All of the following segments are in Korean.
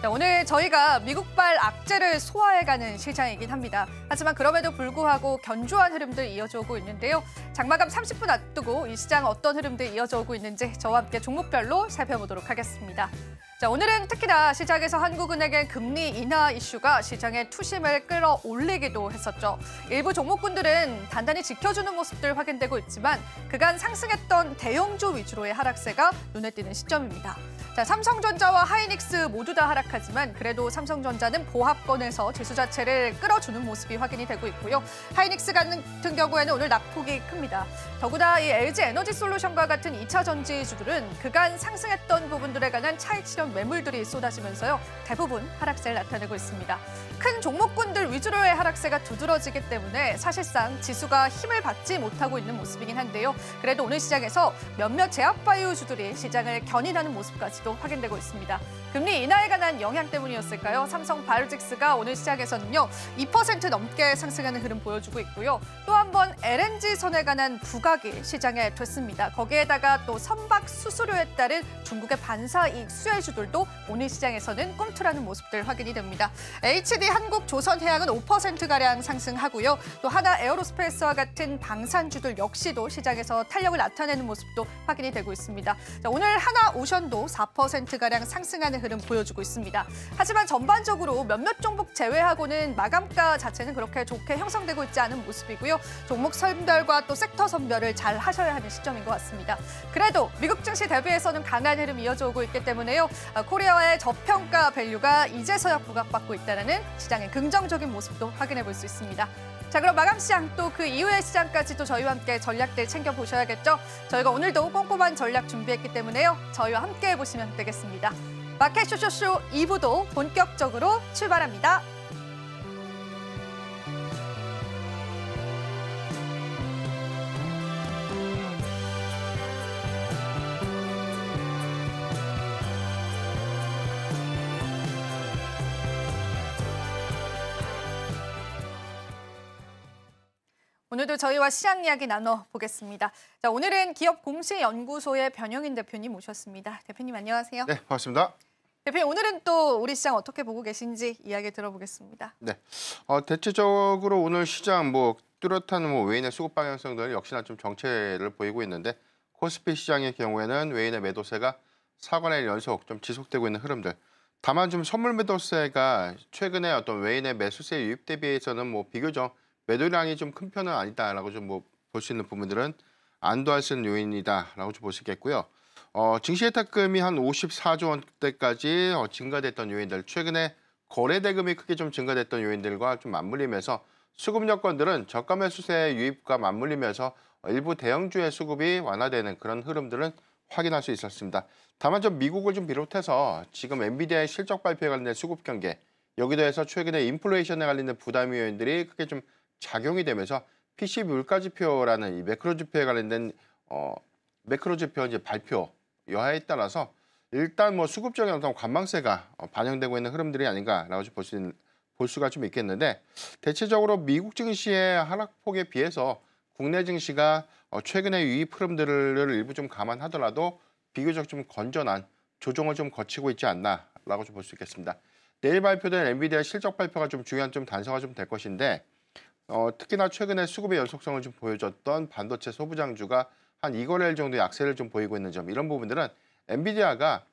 자, 오늘 저희가 미국발 악재를 소화해가는 시장이긴 합니다. 하지만 그럼에도 불구하고 견조한 흐름들 이어져 오고 있는데요. 장마감 30분 앞두고 이 시장 어떤 흐름들 이어져 오고 있는지 저와 함께 종목별로 살펴보도록 하겠습니다. 자, 오늘은 특히나 시장에서 한국은행의 금리 인하 이슈가 시장의 투심을 끌어올리기도 했었죠. 일부 종목군들은 단단히 지켜주는 모습들 확인되고 있지만 그간 상승했던 대형주 위주로의 하락세가 눈에 띄는 시점입니다. 자, 삼성전자와 하이닉스 모두 다 하락하지만 그래도 삼성전자는 보합권에서 지수 자체를 끌어주는 모습이 확인이 되고 있고요. 하이닉스 같은 경우에는 오늘 낙폭이 큽니다. 더구나 이 LG 에너지솔루션과 같은 2차 전지주들은 그간 상승했던 부분들에 관한 차익 실현 매물들이 쏟아지면서요. 대부분 하락세를 나타내고 있습니다. 큰 종목군들 위주로의 하락세가 두드러지기 때문에 사실상 지수가 힘을 받지 못하고 있는 모습이긴 한데요. 그래도 오늘 시장에서 몇몇 제약바이오주들이 시장을 견인하는 모습까지도 확인되고 있습니다. 금리 인하에 관한 영향 때문이었을까요? 삼성 바이오로직스가 오늘 시장에서는요 2% 넘게 상승하는 흐름 보여주고 있고요. 또 한 번 LNG선에 관한 부각이 시장에 됐습니다. 거기에다가 또 선박 수수료에 따른 중국의 반사이익 수혜주들도 오늘 시장에서는 꿈틀하는 모습들 확인이 됩니다. HD 한국조선해양은 5%가량 상승하고요. 또 하나 에어로스페이스와 같은 방산주들 역시도 시장에서 탄력을 나타내는 모습도 확인이 되고 있습니다. 자, 오늘 하나오션도 4%가량 상승하는 흐름 보여주고 있습니다. 하지만 전반적으로 몇몇 종목 제외하고는 마감가 자체는 그렇게 좋게 형성되고 있지 않은 모습이고요. 종목 선별과 또 섹터 선별을 잘 하셔야 하는 시점인 것 같습니다. 그래도 미국 증시 대비해서는 강한 흐름 이어져 오고 있기 때문에요. 코리아와의 저평가 밸류가 이제서야 부각받고 있다는 시장의 긍정적인 모습도 확인해 볼 수 있습니다. 자, 그럼 마감 시장 또 그 이후의 시장까지도 저희와 함께 전략들 챙겨보셔야겠죠. 저희가 오늘도 꼼꼼한 전략 준비했기 때문에요. 저희와 함께 해보시면 되겠습니다. 마켓 쇼쇼쇼 2부도 본격적으로 출발합니다. 오늘도 저희와 시장 이야기 나눠보겠습니다. 자, 오늘은 기업공시연구소의 변영인 대표님 모셨습니다. 대표님 안녕하세요. 네, 반갑습니다. 대표님 오늘은 또 우리 시장 어떻게 보고 계신지 이야기 들어보겠습니다. 네, 대체적으로 오늘 시장 뚜렷한 외인의 수급 방향성들 역시나 좀 정체를 보이고 있는데 코스피 시장의 경우에는 외인의 매도세가 4관의 연속 좀 지속되고 있는 흐름들. 다만 좀 선물 매도세가 최근에 어떤 외인의 매수세 유입 대비해서는 비교적 매도량이 좀 큰 편은 아니다라고 좀 볼 수 있는 부분들은 안도할 수 있는 요인이다라고 좀 볼 수 있겠고요. 증시 예탁금이 한 54조 원대까지 증가됐던 요인들, 최근에 거래 대금이 크게 좀 증가됐던 요인들과 좀 맞물리면서 수급 여건들은 저가 매수세 유입과 맞물리면서 일부 대형주의 수급이 완화되는 그런 흐름들은 확인할 수 있었습니다. 다만 좀 미국을 좀 비롯해서 지금 엔비디아의 실적 발표에 관련된 수급 경계, 여기도 해서 최근에 인플레이션에 관련된 부담 요인들이 크게 좀 작용이 되면서 PC 물가지표라는 이 매크로지표에 관련된 매크로지표 이제 발표 여하에 따라서 일단 수급적인 어떤 관망세가 반영되고 있는 흐름들이 아닌가라고 볼 수가 좀 있겠는데, 대체적으로 미국 증시의 하락폭에 비해서 국내 증시가 최근의 유입 흐름들을 일부 좀 감안하더라도 비교적 좀 건전한 조정을 좀 거치고 있지 않나라고 좀 볼 수 있겠습니다. 내일 발표된 엔비디아 실적 발표가 좀 중요한 좀 단서가 좀 될 것인데, 특히나 최근에 수급의 연속성을 좀 보여줬던 반도체 소부장주가 한 2거래일 정도 약세를 좀 보이고 있는 점, 이런 부분들은 엔비디아가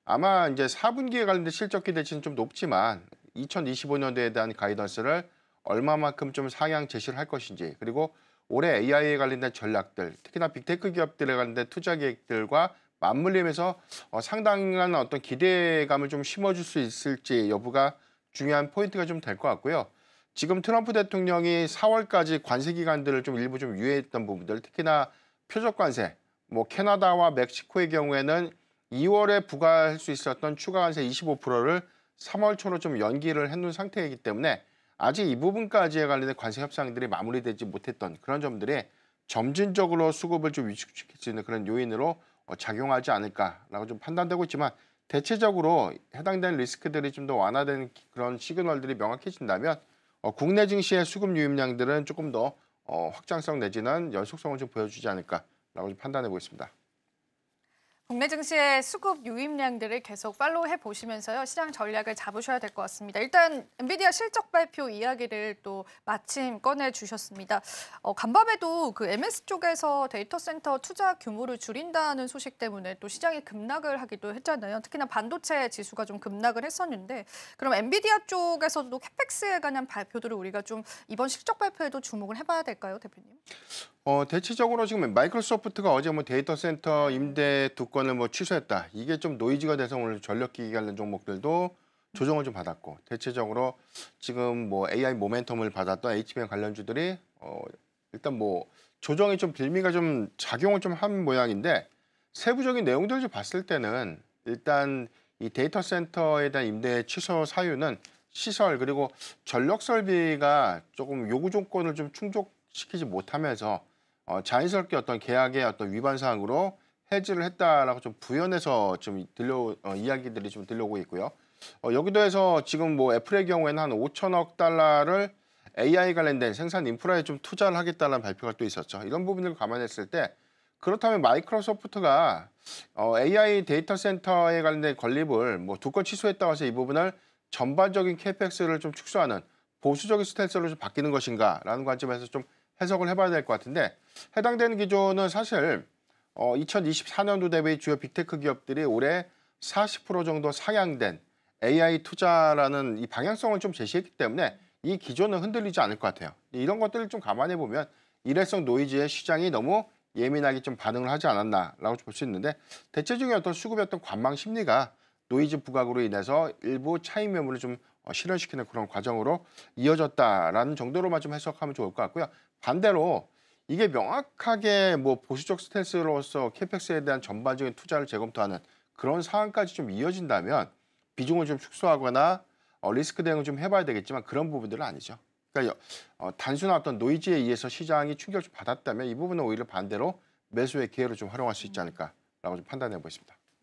아마 이제 4분기에 관련된 실적 기대치는 좀 높지만 2025년도에 대한 가이던스를 얼마만큼 좀 상향 제시를 할 것인지, 그리고 올해 AI에 관련된 전략들, 특히나 빅테크 기업들에 관련된 투자 계획들과 맞물리면서 상당한 어떤 기대감을 좀 심어줄 수 있을지 여부가 중요한 포인트가 좀 될 것 같고요. 지금 트럼프 대통령이 4월까지 관세 기간들을 좀 일부 좀 유예했던 부분들, 특히나 표적 관세, 캐나다와 멕시코의 경우에는 2월에 부과할 수 있었던 추가 관세 25%를 3월 초로 좀 연기를 해놓은 상태이기 때문에 아직 이 부분까지에 관련된 관세 협상들이 마무리되지 못했던 그런 점들이 점진적으로 수급을 좀 위축시킬 수 있는 그런 요인으로 작용하지 않을까라고 좀 판단되고 있지만, 대체적으로 해당되는 리스크들이 좀 더 완화된 그런 시그널들이 명확해진다면 국내 증시의 수급 유입량들은 조금 더 확장성 내지는 연속성을 좀 보여주지 않을까라고 좀 판단해 보겠습니다. 국내 증시의 수급 유입량들을 계속 팔로우해 보시면서요. 시장 전략을 잡으셔야 될 것 같습니다. 일단 엔비디아 실적 발표 이야기를 또 마침 꺼내 주셨습니다. 간밤에도 그 MS 쪽에서 데이터 센터 투자 규모를 줄인다는 소식 때문에 또 시장이 급락을 하기도 했잖아요. 특히나 반도체 지수가 좀 급락을 했었는데 그럼 엔비디아 쪽에서도 캐펙스에 관한 발표들을 우리가 좀 이번 실적 발표에도 주목을 해봐야 될까요, 대표님? 대체적으로 지금 마이크로소프트가 어제 뭐 데이터 센터 임대 2건을 뭐 취소했다. 이게 좀 노이즈가 돼서 오늘 전력기기 관련 종목들도 조정을 좀 받았고, 대체적으로 지금 뭐 AI 모멘텀을 받았던 HBM 관련주들이 일단 뭐 조정이 좀 빌미가 좀 작용을 좀 한 모양인데, 세부적인 내용들을 좀 봤을 때는 일단 이 데이터 센터에 대한 임대 취소 사유는 시설 그리고 전력 설비가 조금 요구 조건을 좀 충족시키지 못하면서 자연스럽게 어떤 계약의 어떤 위반 사항으로 해지를 했다라고 좀 부연해서 좀 이야기들이 좀 들려오고 있고요. 여기도 해서 지금 뭐 애플의 경우에는 한 5천억 달러를 AI 관련된 생산 인프라에 좀 투자를 하겠다는 발표가 또 있었죠. 이런 부분들을 감안했을 때 그렇다면 마이크로소프트가 AI 데이터 센터에 관련된 건립을 뭐 2건 취소했다고 해서 이 부분을 전반적인 캐펙스를 좀 축소하는 보수적인 스탠스로 좀 바뀌는 것인가라는 관점에서 좀 해석을 해봐야 될 것 같은데, 해당되는 기조는 사실 2024년도 대비 주요 빅테크 기업들이 올해 40% 정도 상향된 AI 투자라는 이 방향성을 좀 제시했기 때문에 이 기조는 흔들리지 않을 것 같아요. 이런 것들을 좀 감안해 보면 일회성 노이즈에 시장이 너무 예민하게 좀 반응을 하지 않았나라고 볼 수 있는데, 대체적인 어떤 수급의 어떤 관망 심리가 노이즈 부각으로 인해서 일부 차익 매물을 좀 실현시키는 그런 과정으로 이어졌다라는 정도로만 좀 해석하면 좋을 것 같고요. 반대로 이게 명확하게 뭐 보수적 스탠스로서 캐펙스에 대한 전반적인 투자를 재검토하는 그런 상황까지 좀 이어진다면 비중을 좀 축소하거나 리스크 대응을 좀 해봐야 되겠지만, 그런 부분들은 아니죠. 그러니까 단순한 어떤 노이즈에 의해서 시장이 충격을 좀 받았다면 이 부분은 오히려 반대로 매수의 기회로 좀 활용할 수 있지 않을까라고 좀 판단해 보겠습니다.